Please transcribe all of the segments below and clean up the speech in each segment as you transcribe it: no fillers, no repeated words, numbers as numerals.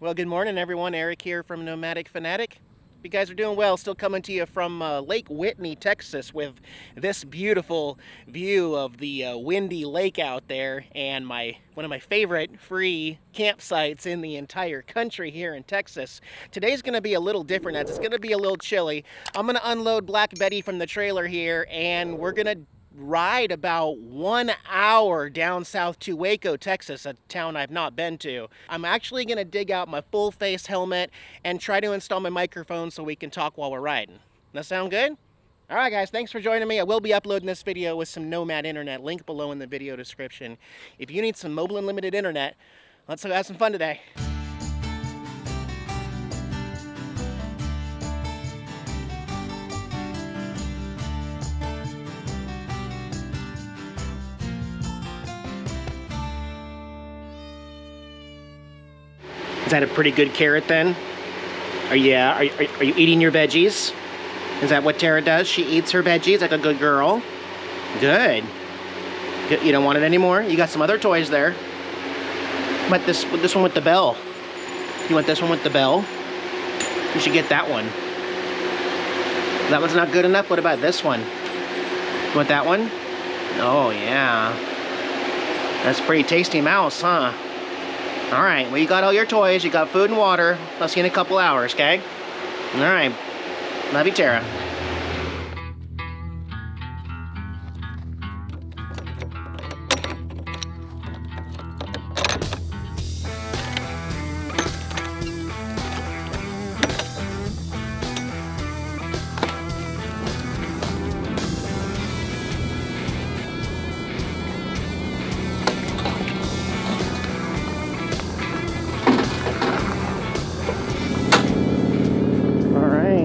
Well, good morning, everyone. Eric here from Nomadic Fanatic. You guys are doing well. Still coming to you from Lake Whitney, Texas, with this beautiful view of the windy lake out there, and one of my favorite free campsites in the entire country here in Texas. Today's going to be a little different, as it's going to be a little chilly. I'm going to unload Black Betty from the trailer here, and we're going to ride about 1 hour down south to Waco, Texas, a town I've not been to. I'm actually going to dig out my full face helmet and try to install my microphone so we can talk while we're riding. That sound good? All right, guys, thanks for joining me. I will be uploading this video with some Nomad internet, link below in the video description. If you need some mobile and limited internet, let's have some fun today. Is that a pretty good carrot then? Are you eating your veggies? Is that what Tara does? She eats her veggies like a good girl. Good. You don't want it anymore? You got some other toys there. But this one with the bell. You want this one with the bell? You should get that one. That one's not good enough. What about this one? You want that one? Oh yeah. That's a pretty tasty mouse, huh? All right, well, you got all your toys, you got food and water. I'll see you in a couple hours, okay? All right, love you, Tara.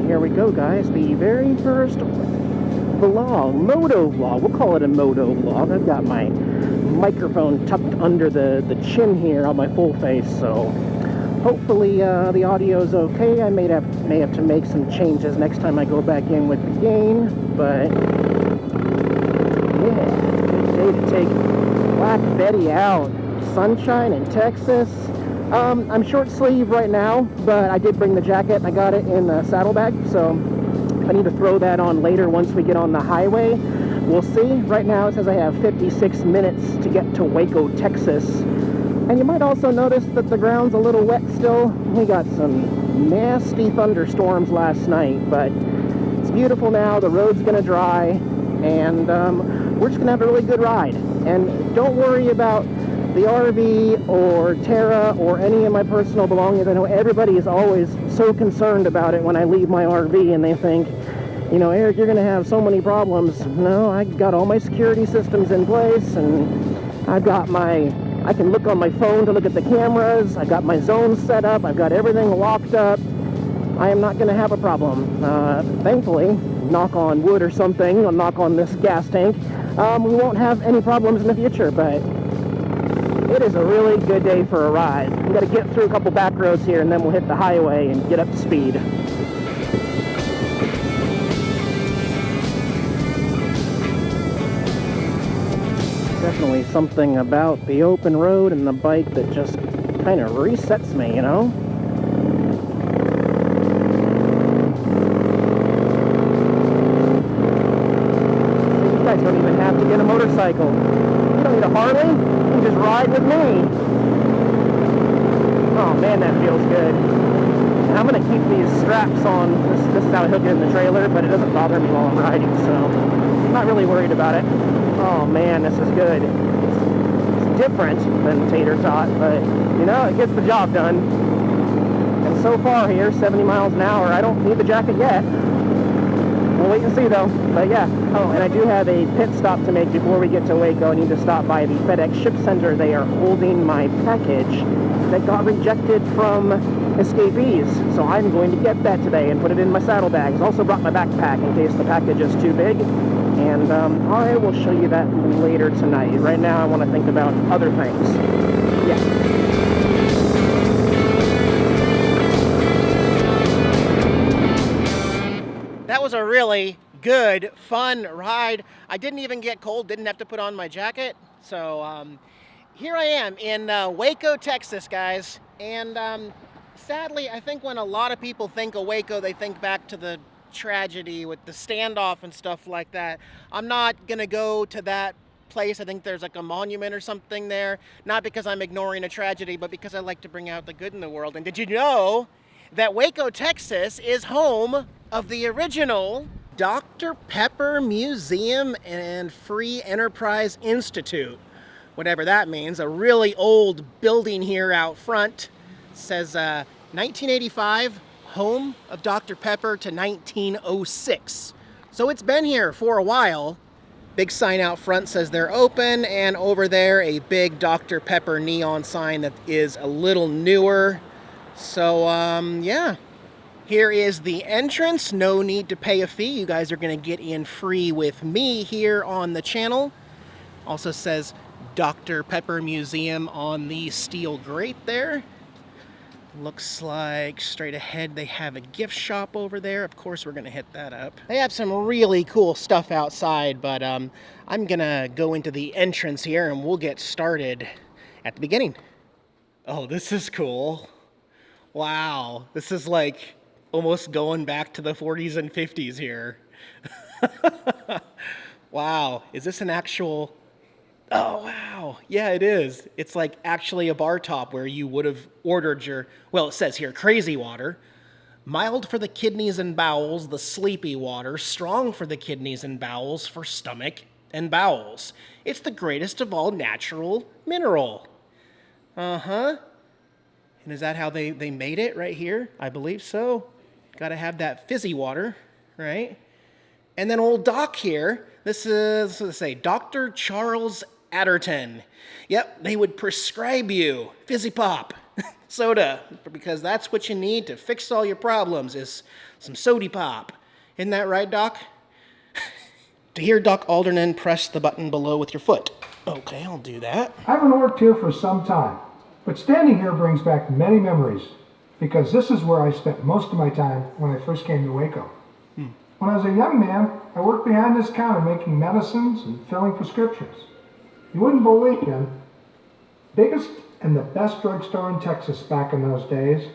Here we go, guys. The very first vlog, MotoVlog. We'll call it a MotoVlog. I've got my microphone tucked under the chin here on my full face, so hopefully the audio's okay. I may have to make some changes next time I go back in with the gain, but yeah, good day to take Black Betty out. Sunshine in Texas. I'm short sleeve right now, but I did bring the jacket and I got it in the saddlebag, so I need to throw that on later once we get on the highway. We'll see. Right now it says I have 56 minutes to get to Waco, Texas. And you might also notice that the ground's a little wet still. We got some nasty thunderstorms last night, but it's beautiful now. The road's gonna dry, and we're just gonna have a really good ride. And don't worry about the RV or Tara or any of my personal belongings. I know everybody is always so concerned about it when I leave my RV, and they think, you know, Eric, you're going to have so many problems. No, I got all my security systems in place, and I've got I can look on my phone to look at the cameras. I got my zones set up. I've got everything locked up. I am not going to have a problem. Thankfully, knock on wood or something, I'll knock on this gas tank, we won't have any problems in the future, but it is a really good day for a ride. We've got to get through a couple back roads here, and then we'll hit the highway and get up to speed. Definitely something about the open road and the bike that just kind of resets me, you know? You guys don't even have to get a motorcycle. You don't need a Harley. Just ride with me. Oh man, that feels good. And I'm gonna keep these straps on. This is how I hook it in the trailer, but it doesn't bother me while I'm riding, so I'm not really worried about it. Oh man, this is good. It's different than Tater Tot, but you know, it gets the job done. And so far here, 70 miles an hour, I don't need the jacket yet. We'll wait and see though, but yeah. Oh, and I do have a pit stop to make before we get to Waco. I need to stop by the FedEx ship center. They are holding my package that got rejected from escapees. So I'm going to get that today and put it in my saddlebags. Also brought my backpack in case the package is too big. And I will show you that later tonight. Right now I want to think about other things. Yeah. That was a really good, fun ride. I didn't even get cold, didn't have to put on my jacket. So here I am in Waco, Texas, guys. And Sadly, I think when a lot of people think of Waco, they think back to the tragedy with the standoff and stuff like that. I'm not gonna go to that place. I think there's like a monument or something there. Not because I'm ignoring a tragedy, but because I like to bring out the good in the world. And did you know that Waco, Texas is home of the original Dr. Pepper Museum and Free Enterprise Institute? Whatever that means. A really old building here out front. Says 1985, home of Dr. Pepper to 1906. So it's been here for a while. Big sign out front says they're open, and over there a big Dr. Pepper neon sign that is a little newer. So yeah, here is the entrance. No need to pay a fee. You guys are gonna get in free with me here on the channel. Also says Dr. Pepper Museum on the steel grate there. Looks like straight ahead they have a gift shop over there. Of course, we're gonna hit that up. They have some really cool stuff outside, but I'm gonna go into the entrance here and we'll get started at the beginning. Oh, this is cool. Wow, this is like almost going back to the 40s and 50s here. Wow, is this an actual... Oh, wow. Yeah, it is. It's like actually a bar top where you would have ordered your, well, it says here, crazy water. Mild for the kidneys and bowels, the sleepy water. Strong for the kidneys and bowels, for stomach and bowels. It's the greatest of all natural mineral. Uh-huh. And is that how they made it right here? I believe so. Got to have that fizzy water, right? And then old Doc here, this is, let's say, Dr. Charles Adderton. Yep, they would prescribe you fizzy pop, soda, because that's what you need to fix all your problems is some sody pop. Isn't that right, Doc? To hear Doc Alderman, press the button below with your foot. Okay, I'll do that. I haven't worked here for some time, but standing here brings back many memories, because this is where I spent most of my time when I first came to Waco. When I was a young man, I worked behind this counter making medicines and filling prescriptions. You wouldn't believe it, biggest and the best drugstore in Texas back in those days.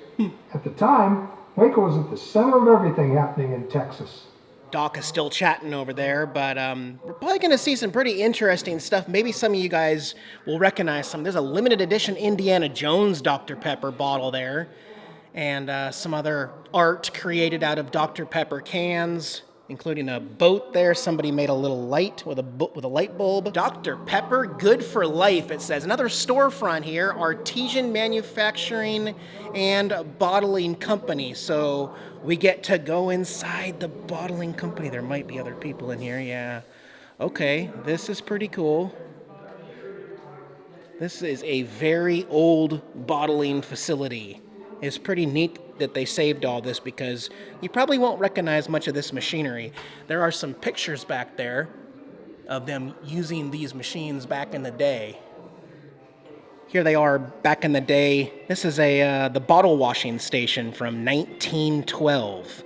At the time, Waco was at the center of everything happening in Texas. Doc is still chatting over there, but we're probably going to see some pretty interesting stuff. Maybe some of you guys will recognize some. There's a limited edition Indiana Jones Dr. Pepper bottle there, and some other art created out of Dr. Pepper cans, including a boat there. Somebody made a little light with a light bulb. Dr. Pepper, good for life, it says. Another storefront here, Artesian Manufacturing and Bottling Company. So we get to go inside the bottling company. There might be other people in here, yeah. Okay, this is pretty cool. This is a very old bottling facility. It's pretty neat that they saved all this because you probably won't recognize much of this machinery. There are some pictures back there of them using these machines back in the day. Here they are back in the day. This is the bottle washing station from 1912.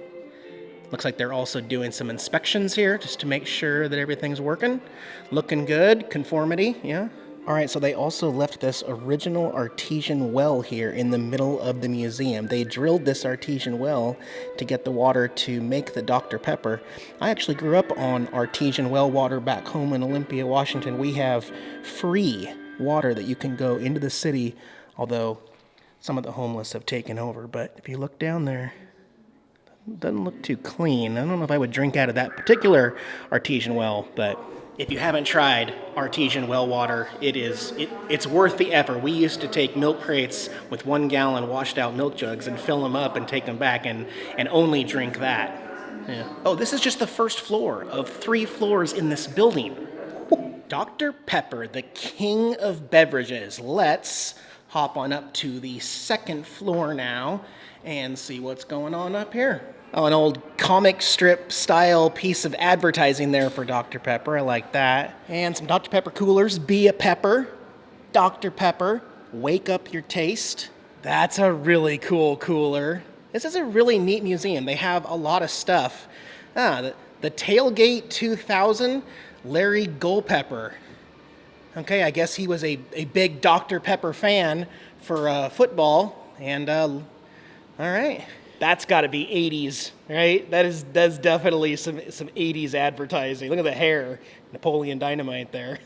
Looks like they're also doing some inspections here just to make sure that everything's working. Looking good, conformity, yeah. All right, so they also left this original artesian well here in the middle of the museum. They drilled this artesian well to get the water to make the Dr. Pepper. I actually grew up on artesian well water back home in Olympia, Washington. We have free water that you can go into the city, although some of the homeless have taken over. But if you look down there, it doesn't look too clean. I don't know if I would drink out of that particular artesian well, but if you haven't tried artesian well water, it's worth the effort. We used to take milk crates with 1 gallon washed out milk jugs and fill them up and take them back and only drink that. Yeah. Oh, this is just the first floor of 3 floors in this building. Dr. Pepper, the king of beverages. Let's hop on up to the 2nd floor now and see what's going on up here. Oh, an old comic strip style piece of advertising there for Dr. Pepper. I like that. And some Dr. Pepper coolers. Be a Pepper. Dr. Pepper. Wake up your taste. That's a really cool cooler. This is a really neat museum. They have a lot of stuff. The Tailgate 2000, Larry Culpepper. Okay, I guess he was a big Dr. Pepper fan for football. And All right. That's got to be 80s, right? That's definitely some 80s advertising. Look at the hair. Napoleon Dynamite there.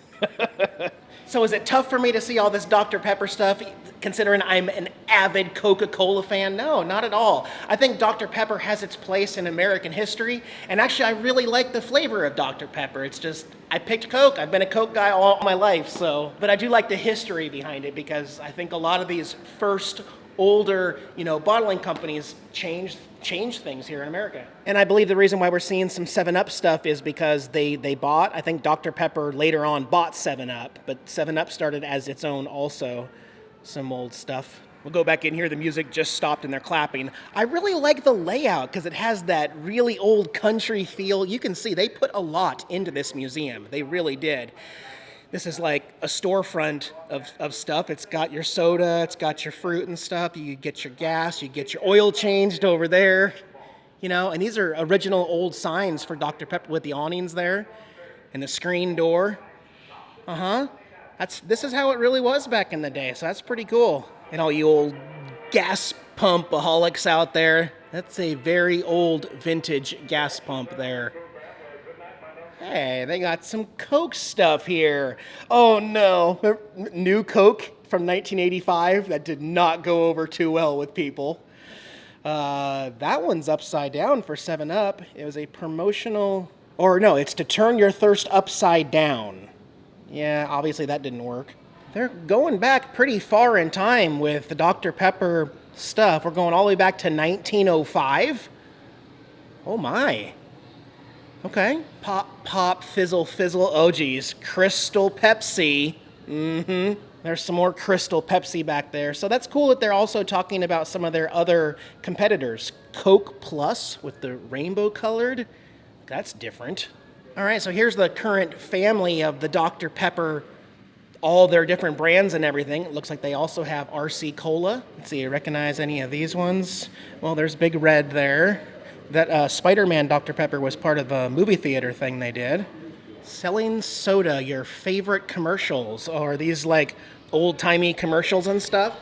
So is it tough for me to see all this Dr. Pepper stuff, considering I'm an avid Coca-Cola fan? No, not at all. I think Dr. Pepper has its place in American history, and actually I really like the flavor of Dr. Pepper. It's just, I picked Coke. I've been a Coke guy all my life, so. But I do like the history behind it, because I think a lot of these first older, bottling companies changed things here in America. And I believe the reason why we're seeing some 7-Up stuff is because they bought, I think Dr. Pepper later on bought 7-Up, but 7-Up started as its own also, some old stuff. We'll go back in here, the music just stopped and they're clapping. I really like the layout because it has that really old country feel. You can see they put a lot into this museum, they really did. This is like a storefront of stuff. It's got your soda, it's got your fruit and stuff. You get your gas, you get your oil changed over there. And these are original old signs for Dr. Pepper with the awnings there and the screen door. This is how it really was back in the day, so that's pretty cool. And all you old gas pumpaholics out there, that's a very old vintage gas pump there. Hey, they got some Coke stuff here. Oh no, new Coke from 1985. That did not go over too well with people. That one's upside down for 7-Up. It was a promotional, it's to turn your thirst upside down. Yeah, obviously that didn't work. They're going back pretty far in time with the Dr. Pepper stuff. We're going all the way back to 1905. Oh my. Okay. Pop, fizzle. Oh, geez. Crystal Pepsi. There's some more Crystal Pepsi back there. So that's cool that they're also talking about some of their other competitors. Coke Plus with the rainbow colored. That's different. All right, so here's the current family of the Dr. Pepper, all their different brands and everything. It looks like they also have RC Cola. Let's see, you recognize any of these ones? Well, there's Big Red there. That Spider-Man Dr. Pepper was part of a movie theater thing they did. Selling soda, your favorite commercials. Or are these like old-timey commercials and stuff?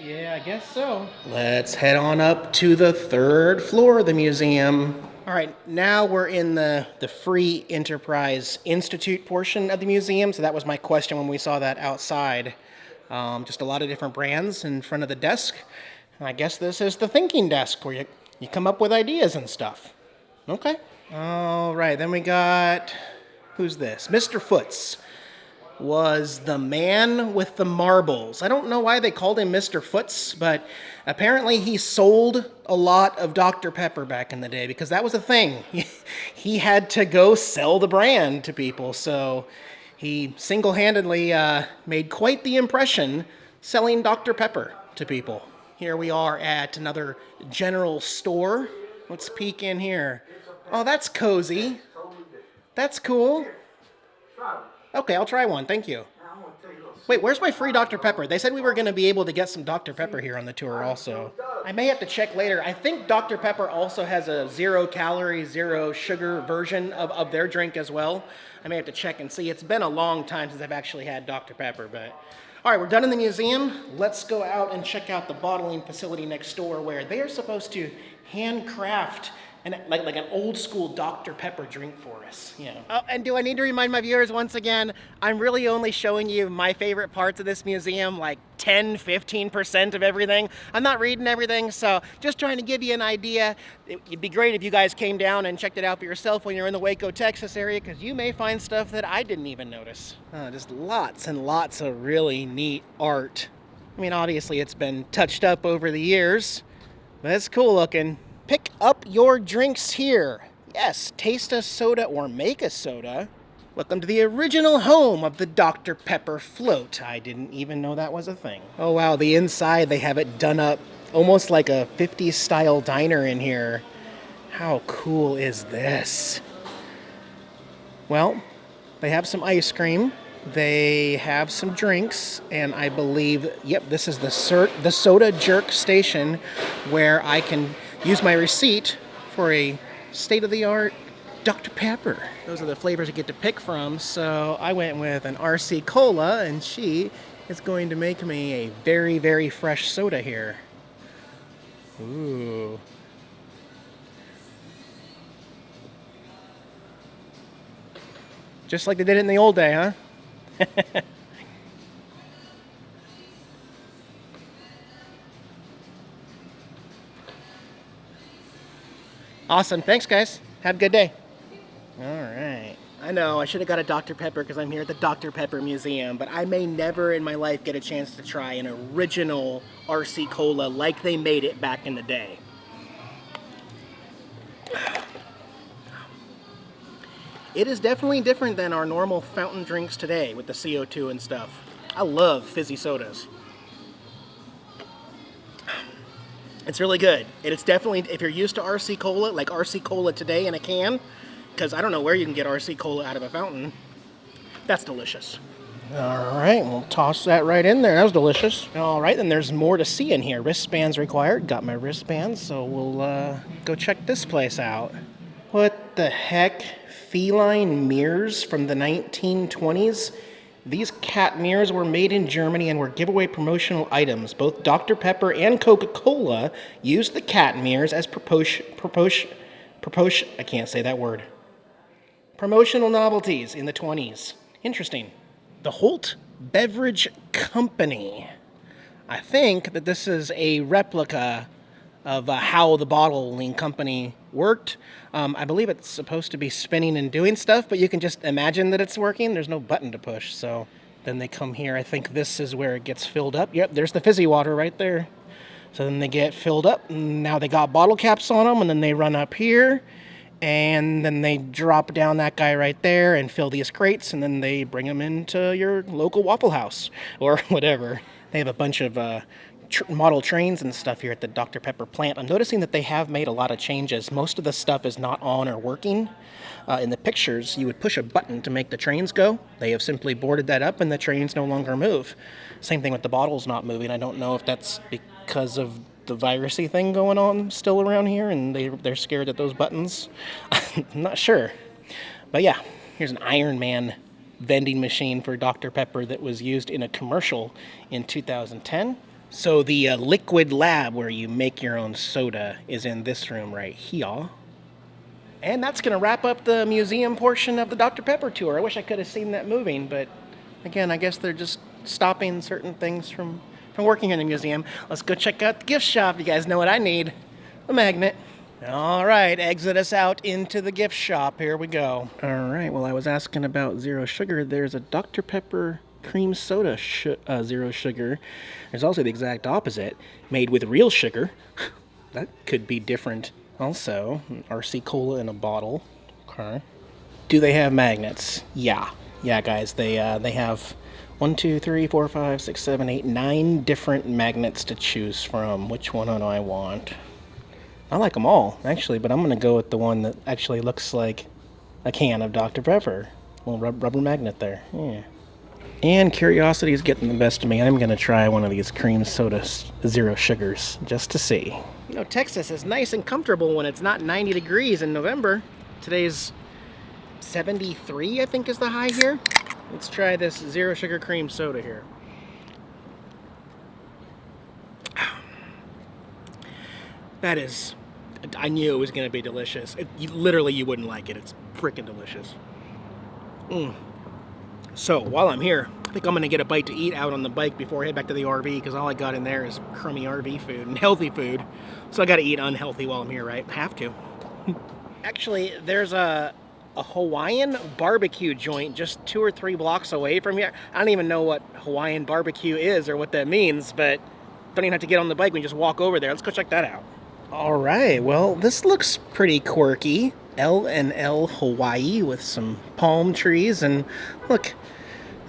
Yeah, I guess so. Let's head on up to the 3rd floor of the museum. All right, now we're in the Free Enterprise Institute portion of the museum. So that was my question when we saw that outside. Just a lot of different brands in front of the desk. I guess this is the thinking desk where you come up with ideas and stuff. Okay. All right, then we got, who's this? Mr. Foots was the man with the marbles. I don't know why they called him Mr. Foots, but apparently he sold a lot of Dr. Pepper back in the day because that was a thing. He had to go sell the brand to people, so he single-handedly made quite the impression selling Dr. Pepper to people. Here we are at another general store. Let's peek in here. Oh, that's cozy. That's cool. Okay, I'll try one. Thank you. Wait, where's my free Dr. Pepper? They said we were going to be able to get some Dr. Pepper here on the tour also. I may have to check later. I think Dr. Pepper also has a 0-calorie, 0-sugar version of their drink as well. I may have to check and see. It's been a long time since I've actually had Dr. Pepper, but... All right, we're done in the museum. Let's go out and check out the bottling facility next door where they are supposed to handcraft like an old school Dr. Pepper drink for us. Oh, and do I need to remind my viewers once again, I'm really only showing you my favorite parts of this museum, like 10-15% of everything. I'm not reading everything, so just trying to give you an idea. It'd be great if you guys came down and checked it out for yourself when you're in the Waco, Texas area, because you may find stuff that I didn't even notice. Just lots and lots of really neat art. I mean, obviously it's been touched up over the years, but it's cool looking. Pick up your drinks here. Yes, taste a soda or make a soda. Welcome to the original home of the Dr. Pepper float. I didn't even know that was a thing. Oh wow, the inside they have it done up almost like a 50s style diner in here. How cool is this? Well, they have some ice cream. They have some drinks, and I believe, yep, this is the soda jerk station where I can use my receipt for a state-of-the-art Dr. Pepper. Those are the flavors I get to pick from, so I went with an RC Cola, and she is going to make me a very, very fresh soda here. Ooh. Just like they did it in the old day, huh? Awesome. Thanks, guys. Have a good day. All right. I know, I should have got a Dr. Pepper because I'm here at the Dr. Pepper Museum, but I may never in my life get a chance to try an original RC Cola like they made it back in the day. It is definitely different than our normal fountain drinks today with the CO2 and stuff. I love fizzy sodas. It's really good. And it's definitely, if you're used to RC Cola, like RC Cola today in a can, because I don't know where you can get RC Cola out of a fountain, that's delicious. All right, we'll toss that right in there. That was delicious. All right, then there's more to see in here. Wristbands required. Got my wristbands, so we'll go check this place out. What the heck? Feline mirrors from the 1920s? These cat mirrors were made in Germany and were giveaway promotional items. Both Dr. Pepper and Coca-Cola used the cat mirrors as I can't say that word. Promotional novelties in the 20s. Interesting. The Holt Beverage Company. I think that this is a replica of how the bottling company worked. I believe it's supposed to be spinning and doing stuff, but you can just imagine that it's working. There's no button to push, so then they come here. I think this is where it gets filled up. Yep, there's the fizzy water right there. So then they get filled up, and now they got bottle caps on them, and then they run up here, and then they drop down that guy right there and fill these crates, and then they bring them into your local Waffle House or whatever. They have a bunch of model trains and stuff here at the Dr. Pepper plant. I'm noticing that they have made a lot of changes. Most of the stuff is not on or working. In the pictures, you would push a button to make the trains go. They have simply boarded that up and the trains no longer move. Same thing with the bottles not moving. I don't know if that's because of the virusy thing going on still around here and they're scared that those buttons. I'm not sure. But yeah, here's an Iron Man vending machine for Dr. Pepper that was used in a commercial in 2010. So the liquid lab where you make your own soda is in this room right here. And that's going to wrap up the museum portion of the Dr. Pepper tour. I wish I could have seen that moving, but again, I guess they're just stopping certain things from working in the museum. Let's go check out the gift shop. You guys know what I need. A magnet. All right, exit us out into the gift shop. Here we go. All right, well, I was asking about zero sugar. There's a Dr. Pepper cream soda zero sugar. There's also the exact opposite, made with real sugar. That could be different also. RC Cola in a bottle. Okay. Do they have magnets? Yeah, guys, they have 1, 2, 3, 4, 5, 6, 7, 8, 9 different magnets to choose from. Which one do I want? I like them all, actually, but I'm going to go with the one that actually looks like a can of Dr. Pepper. A little rubber magnet there. Yeah. And curiosity is getting the best of me. I'm going to try one of these cream soda zero sugars just to see. You know, Texas is nice and comfortable when it's not 90 degrees in November. Today's 73, I think, is the high here. Let's try this zero sugar cream soda here. That is, I knew it was going to be delicious. Literally, you wouldn't like it. It's freaking delicious. So, while I'm here, I think I'm going to get a bite to eat out on the bike before I head back to the RV, because all I got in there is crummy RV food and healthy food. So I got to eat unhealthy while I'm here, right? Have to. Actually, there's a Hawaiian barbecue joint just 2 or 3 blocks away from here. I don't even know what Hawaiian barbecue is or what that means, but don't even have to get on the bike. We can just walk over there. Let's go check that out. All right, well, this looks pretty quirky. L&L Hawaii with some palm trees, and look,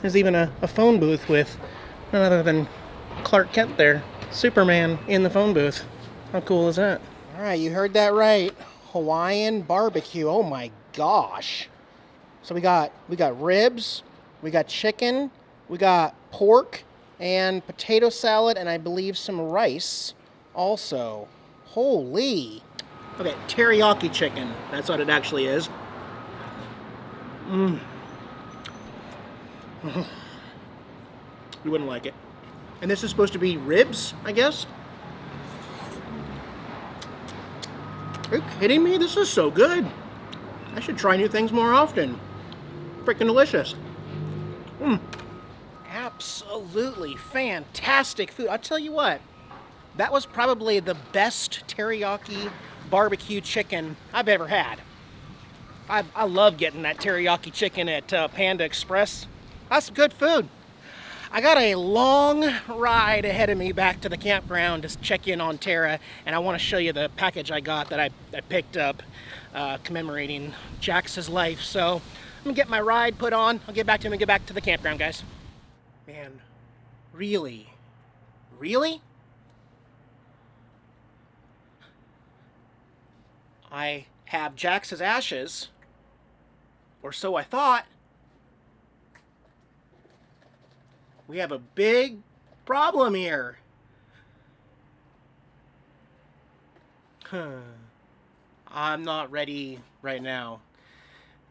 there's even a phone booth with none other than Clark Kent there. Superman in the phone booth. How cool is that? All right, you heard that right. Hawaiian barbecue. Oh my gosh. So we got ribs, we got chicken, we got pork and potato salad, and I believe some rice also. Holy. Okay, teriyaki chicken. That's what it actually is. You wouldn't like it. And this is supposed to be ribs, I guess? Are you kidding me? This is so good. I should try new things more often. Freaking delicious. Absolutely fantastic food. I'll tell you what, that was probably the best teriyaki barbecue chicken I've ever had. I love getting that teriyaki chicken at Panda Express. That's good food. I got a long ride ahead of me back to the campground to check in on Tara, and I want to show you the package I got that I picked up commemorating Jax's life. So I'm gonna get my ride put on. I'll get back to him and get back to the campground, guys. Man, really? Really? I have Jax's ashes, or so I thought. We have a big problem here. I'm not ready right now.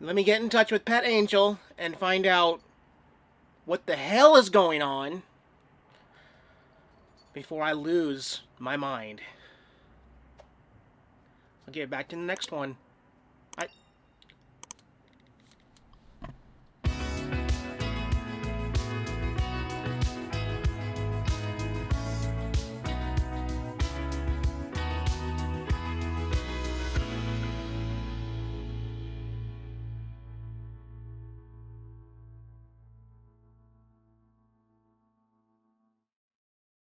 Let me get in touch with Pet Angel and find out what the hell is going on before I lose my mind. I'll get back to the next one.